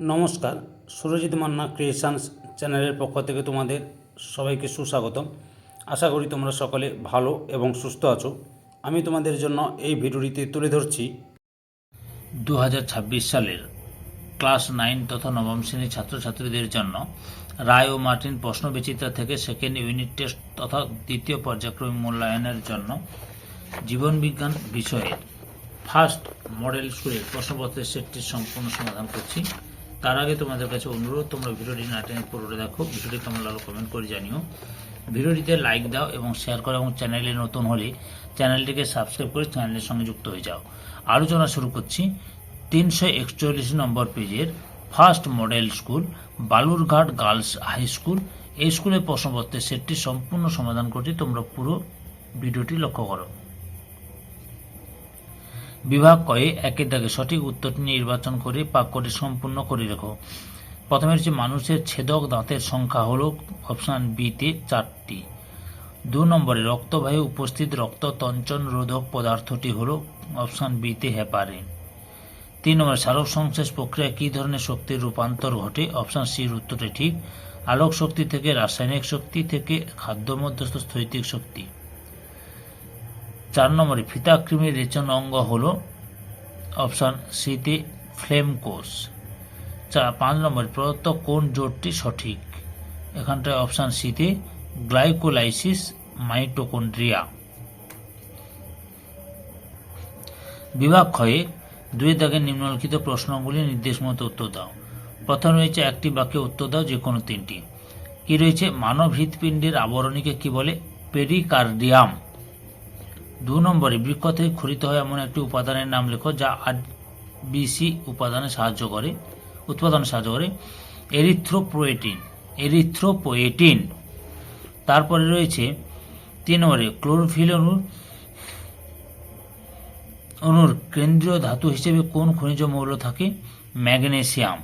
নমস্কার, সুরজিৎ মান্না ক্রিয়েশনস চ্যানেলের পক্ষ থেকে তোমাদের সবাইকে সুস্বাগতম। আশা করি তোমরা সকলে ভালো এবং সুস্থ আছো। আমি তোমাদের জন্য এই ভিডিওটিতে তুলে ধরছি 2026 সালের ক্লাস 9 তথা নবম শ্রেণীর ছাত্রছাত্রীদের জন্য রায় ও মার্টিন প্রশ্নবিচিত্রা থেকে সেকেন্ড ইউনিট টেস্ট তথা দ্বিতীয় পর্যায়ক্রমিক মূল্যায়নের জন্য জীবনবিজ্ঞান বিষয়ের ফার্স্ট মডেল স্কুলের প্রশ্নপত্রের সেটটির সম্পূর্ণ সমাধান করছি। তার আগে তোমাদের কাছে অনুরোধ, তোমরা ভিডিওটি না টেনে পুরোটা দেখো। ভিডিওটি কেমন লাগলো কমেন্ট করে জানিও। ভিডিওটিতে লাইক দাও এবং শেয়ার করো, এবং চ্যানেলে নতুন হলে চ্যানেলটিকে সাবস্ক্রাইব করে চ্যানেলের সঙ্গে যুক্ত হয়ে যাও। আলোচনা শুরু করছি 341 নম্বর পেজের first model school Balurghat girls high school. এই স্কুলের প্রশ্নপত্রের সেটটি সম্পূর্ণ সমাধান করতে তোমরা পুরো ভিডিওটি লক্ষ্য করো। বিভাগ কয়ে একের দাগে সঠিক উত্তরটি নির্বাচন করে বাক্যটি সম্পূর্ণ করে রেখো। প্রথমে হচ্ছে মানুষের ছেদক দাঁতের সংখ্যা হলো অপশান বিতে 4টি। 2 নম্বরে রক্তবাহী উপস্থিত রক্ত তঞ্চন রোধক পদার্থটি হলো অপশান বিতে হেপারিন। 3 নম্বরে সালোক সংশ্লেষ প্রক্রিয়া কী ধরনের শক্তির রূপান্তর ঘটে? অপশান সির উত্তরটি ঠিক। আলোক শক্তি থেকে রাসায়নিক শক্তি থেকে খাদ্য মধ্যস্থ স্থৈতিক শক্তি। 4 নম্বরে ফিতাকৃমির রেচন অঙ্গ হল অপশান সিতে ফ্লেম কোষ। 5 নম্বরে প্রদত্ত কোন জোটটি সঠিক? এখানটায় অপশান সিতে গ্লাইকোলাইসিস মাইটোকন্ড্রিয়া। বিভাগ ক্ষয়ে 2 দাগের নিম্নলিখিত প্রশ্নগুলি নির্দেশ মতো উত্তর দাও। প্রথম রয়েছে একটি বাক্যে উত্তর দাও যে কোনো 3টি। কি রয়েছে? মানব হৃৎপিণ্ডের আবরণীকে কি বলে? পেরিকার্ডিয়াম। 2 নম্বরে বৃক্ষ থেকে খরিত হয় এমন একটি উপাদানের নাম লেখো যা আরবিসি উৎপাদনে সাহায্য করে। এরিথ্রোপোয়েটিন। তারপরে রয়েছে 3 নম্বরে ক্লোরোফিল অণুর কেন্দ্রীয় ধাতু হিসেবে কোন খনিজ মৌল থাকে? ম্যাগনেসিয়াম।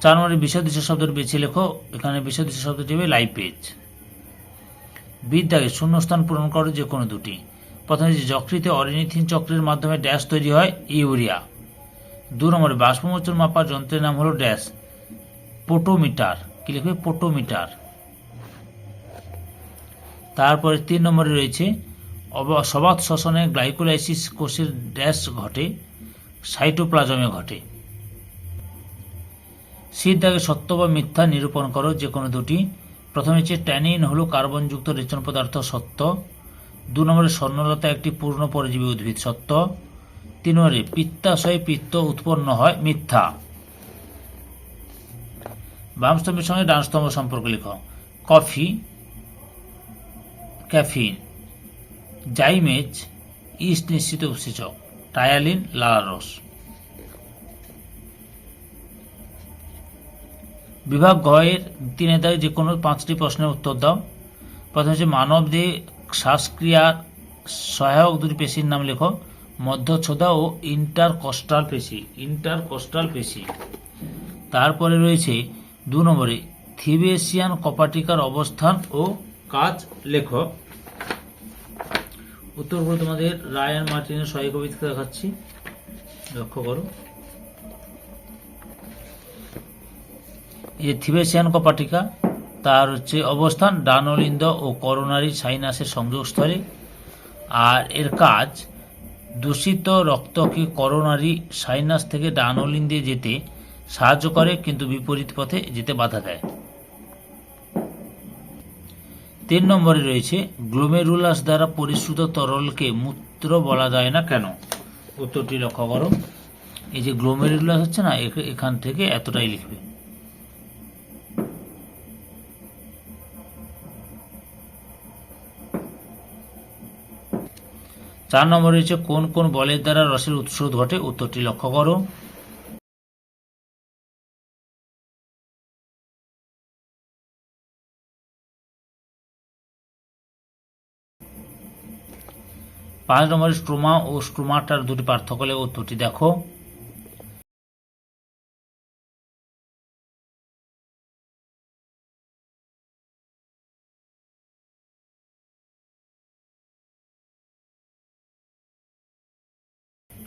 4 নম্বরে বিষদৃশ্য শব্দটি বেছে লেখো। এখানে বিষদৃশ্য শব্দটি হবে লাইপেজ। বিদ্যাকে শূন্যস্থান পূরণ করো যে কোনো 2টি। প্রথমে যকৃতে অরিনিথিন চক্রের মাধ্যমে ড্যাশ তৈরি হয়? ইউরিয়া। 2 নম্বরে বাষ্পমোচন মাপার যন্ত্রের নাম হলো ড্যাশ? পোটোমিটার। কি লিখবে? পোটোমিটার। তারপরে 3 নম্বরে রয়েছে সবাত শ্বসনে গ্লাইকোলাইসিস কোষের ড্যাশ ঘটে? সাইটোপ্লাজমে ঘটে। সির দাগে সত্য বা মিথ্যা নিরূপণ করো যে কোনো 2টি। প্রথমে হচ্ছে ট্যানিন হলো কার্বনযুক্ত রেচন পদার্থ, সত্য। 2 নম্বরে স্বর্ণলতা একটি পূর্ণ পরজীবী উদ্ভিদ, সত্য। 3 নম্বরে পিত্তাশয়ে পিত্ত উৎপন্ন হয়, মিথ্যা। বাম স্তম্ভের সঙ্গে ডান স্তম্ভ সম্পর্ক লেখো। কফি ক্যাফিন, জাইমেজ ইস্ট নিশ্চিত উৎসেচক, টায়ালিন লালারস। বিভাগ গয়ের 3 দাগে যে কোনো 5টি প্রশ্নের উত্তর দাও। প্রথমে হচ্ছে মানব দেহে শ্বাসক্রিয়ার সহায়ক 2টি পেশির নাম লেখো। মধ্যচ্ছদা ও ইন্টারকস্টাল পেশি। তারপরে রয়েছে 2 নম্বরে থিবেসিয়ান কপাটিকার অবস্থান ও কাজ লেখো। উত্তরগুলো তোমাদের রায় আর মার্টিনের সহায়ক কবিতা দেখাচ্ছি, লক্ষ্য করো। এই থিবেসিয়ান কপাটিকা, তার হচ্ছে অবস্থান ডানোলিন্দ ও করোনারি সাইনাসের সংযোগস্থলে, আর এর কাজ দূষিত রক্তকে করোনারি সাইনাস থেকে ডানোলিন্দে যেতে সাহায্য করে, কিন্তু বিপরীত পথে যেতে বাধা দেয়। 3 নম্বরে রয়েছে গ্লোমেরুলাস দ্বারা পরিশ্রুত তরলকে মূত্র বলা যায় না কেন? উত্তরটি লক্ষ্য করো। এই যে গ্লোমেরুলাস হচ্ছে না, এখান থেকে এতটাই লিখবে। 4 নম্বরে রয়েছে কোন কোন বলের দ্বারা রসের উৎসরোধ ঘটে? উত্তরটি লক্ষ্য করো। 5 নম্বরে স্ট্রোমা ও স্ট্রোমাটার 2টি পার্থক্য হলে উত্তরটি দেখো।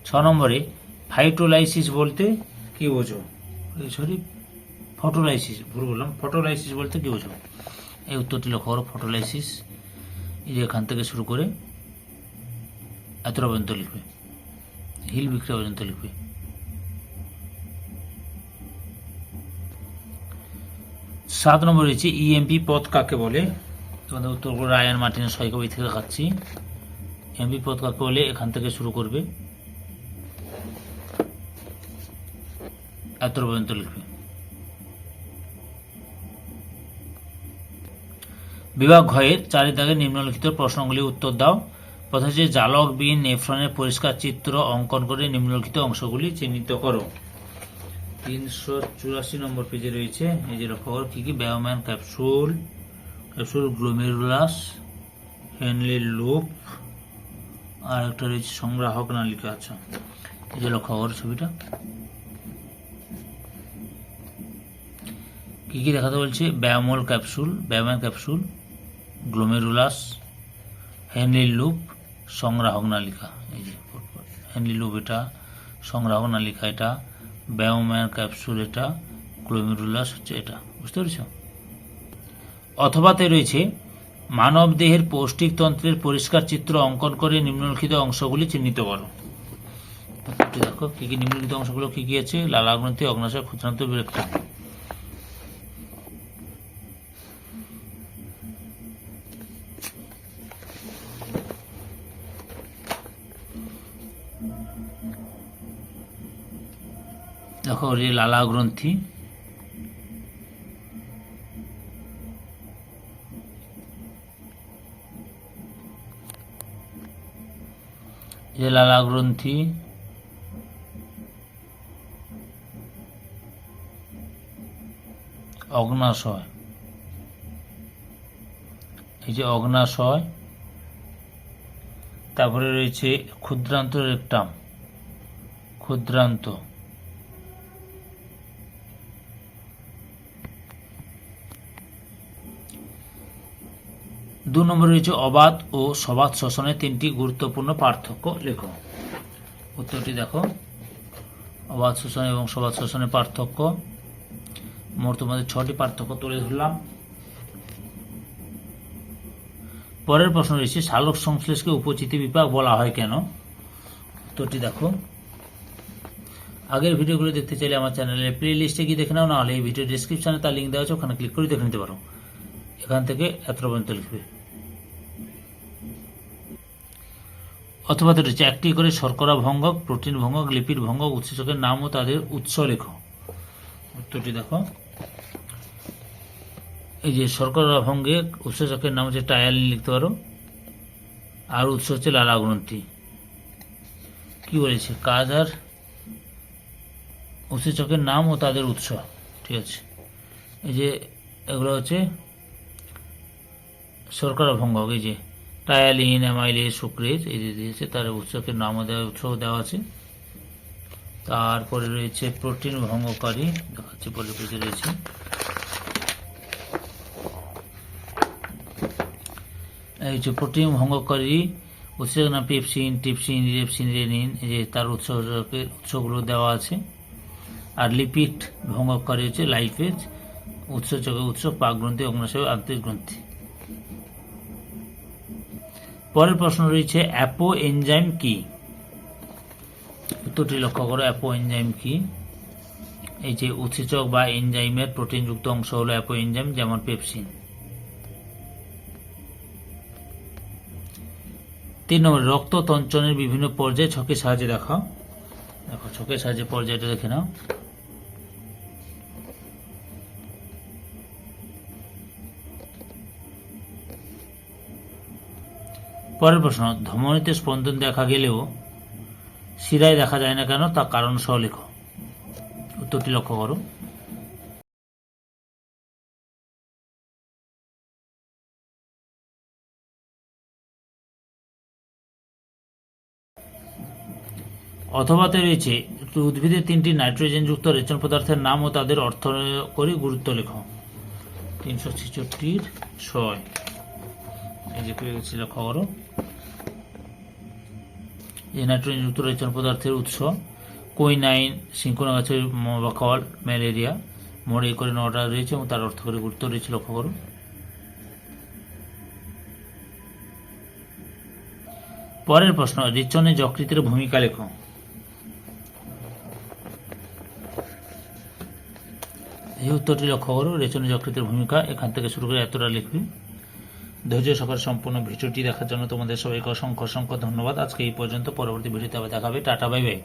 6 নম্বরে ফাইটোলাইসিস বলতে কি বোঝো? সরি, ফটোলাইসিস, ভুল বললাম। ফটোলাইসিস বলতে কি বোঝো? এই উত্তরটি লক্ষ্য করো। ফটোলাইসিস, এই যে এখান থেকে শুরু করে এতটা পর্যন্ত লিখবে, হিল বিক্রিয়া পর্যন্ত লিখবে। 7 নম্বর রয়েছে ইএমপি পথ কাকে বলে? তোমাদের উত্তর করে রায়ান মার্টিনের সই কবি থেকে দেখাচ্ছি। ইএমপি পথ কাকে বলে? এখান থেকে শুরু করবে, এত পর্যন্ত লিখবে। বিভাগ ঘয়ের চারিদিকে নিম্নলিখিত প্রশ্নগুলি উত্তর দাও। প্রথমে হচ্ছে জালকবিহীন নেফ্রনের পরিষ্কার চিত্র অঙ্কন করে নিম্নলিখিত অংশগুলি চিহ্নিত করো। 384 নম্বর পেজে রয়েছে। এই যে লক্ষ্য করো কি কি? বায়োম্যান ক্যাপসুল, গ্লোমেরুলাস, হেনলি লুপ, আর একটা রয়েছে সংগ্রাহক নালিকা। আচ্ছা, এই যে লক্ষ্য করো ছবিটা কি কি দেখাতে বলছে? বায়োম্যান ক্যাপসুল, গ্লোমেরুলাস, হেনলি লুপ, সংগ্রাহক নালিকা। এই যে হেনলি লুপ এটা, সংগ্রাহক নালিকা এটা, বায়োম্যান ক্যাপসুল এটা, গ্লোমেরুলাস হচ্ছে এটা। বুঝতে পেরেছ? অথবাতে রয়েছে মানব দেহের পৌষ্টিকতন্ত্রের পরিষ্কার চিত্র অঙ্কন করে নিম্নলিখিত অংশগুলি চিহ্নিত করো। দেখো কি কি নিম্নলিখিত অংশগুলো কি কি আছে? লালাগ্রন্থি, অগ্নাশয়, ক্ষুদ্রান্ত, বৃক্ক। দেখো এই লালা গ্রন্থি, যে লালা গ্রন্থি, অগ্নাশয়, এই যে অগ্নাশয়, তারপরে রয়েছে ক্ষুদ্রান্ত রেকটাম, ক্ষুদ্রান্ত, 2 নম্বরে রয়েছে অবাত ও সবাত শ্বসনের 3টি গুরুত্বপূর্ণ পার্থক্য লেখো। উত্তরটি দেখো, অবাত শোষণ এবং সবাত শোষণের পার্থক্য। মোট তোমাদের 6টি পার্থক্য তুলে ধরলাম। পরের প্রশ্ন রয়েছে সালোক সংশ্লেষকে উপচিতি বিপাক বলা হয় কেন? উত্তরটি দেখো। আগের ভিডিওগুলো দেখতে চাইলে আমার চ্যানেলের প্লে লিস্টে গিয়ে দেখে নাও, নাহলে এই ভিডিও ডিসক্রিপশনে তার লিঙ্ক দেওয়া আছে, ওখানে ক্লিক করে দেখে নিতে পারো। এখান থেকে এত পর্যন্ত লিখবে। অথবা রয়েছে একটি করে শর্করা ভঙ্গক, প্রোটিন ভঙ্গক, লিপিড ভঙ্গক উৎসেচকের নাম ও তাদের উৎস লেখো। উত্তরটি দেখো, এই যে শর্করা ভঙ্গের উৎসেচকের নাম হচ্ছে টায়ালিন লিখতে পারো, আর উৎস হচ্ছে লালা গ্রন্থি। কি বলেছে? কাজ আর উৎসেচকের নাম ও তাদের উৎস। ঠিক আছে, এই যে এগুলো হচ্ছে শর্করা ভঙ্গক, এই যে টায়ালিন, অ্যামাইলেজ, সুক্রেজ, এই যে দিয়েছে, তার উৎসকের নামও দেওয়া, উৎসও দেওয়া আছে। তারপরে রয়েছে প্রোটিন ভঙ্গকারী, দেখাচ্ছি পরের পেজে রয়েছে। এই যে প্রোটিন ভঙ্গকারী উৎসের নাম পেপসিন, টিপসিন, রেপসিন, রেনিন, এই যে তার উৎসগুলো দেওয়া আছে। আর লিপিড ভঙ্গকারী হচ্ছে লাইফেজ, উৎসেচকের উৎস পাক গ্রন্থি, অগ্নাশয়, আন্তরিক গ্রন্থি। পরের প্রশ্ন রয়েছে অ্যাপো এনজাইম কি? উত্তরটি লক্ষ্য করো। অ্যাপো এনজাইম কি? এই যে উৎসেচক বা এনজাইমের প্রোটিনযুক্ত অংশ হলো অ্যাপো এনজাইম, যেমন পেপসিন। 3 নম্বর রক্ত তঞ্চনের বিভিন্ন পর্যায়ে ছকের সাহায্যে দেখাও। দেখো ছকের সাহায্যে পর্যায়টা দেখে নাও। পরের প্রশ্ন, ধমনীতে স্পন্দন দেখা গেলেও শিরায় দেখা যায় না কেন? তা কারণ সহ লেখো। উত্তরটি লক্ষ্য করো। অথবাতে রয়েছে উদ্ভিদের 3টি নাইট্রোজেনযুক্ত রেচন পদার্থের নাম ও তাদের অর্থ করে গুরুত্ব লেখো। 366 এই যে পেয়ে গেছি, লক্ষ্য করো। এই নাইট্রোজেনযুক্ত রেচন পদার্থের উৎস কোইনাইন, সিঙ্কোনা গাছের বাকল, ম্যালেরিয়া, মোড়ে করে 9টা রয়েছে এবং তার অর্থ করে গুরুত্ব রয়েছে, লক্ষ্য করুন। পরের প্রশ্ন, রেচনে যকৃতের ভূমিকা লেখো। এই উত্তরটি লক্ষ্য করো, রেচনে যকৃতের ভূমিকা। এখান থেকে শুরু করে এতটা লিখবি। ধৈর্য সহকারে সম্পূর্ণ ভিডিওটি দেখার জন্য তোমাদের সবাইকে অসংখ্য অসংখ্য ধন্যবাদ। আজকে এই পর্যন্ত, পরবর্তী ভিডিওতে আবার দেখাবে। Tata, bye bye.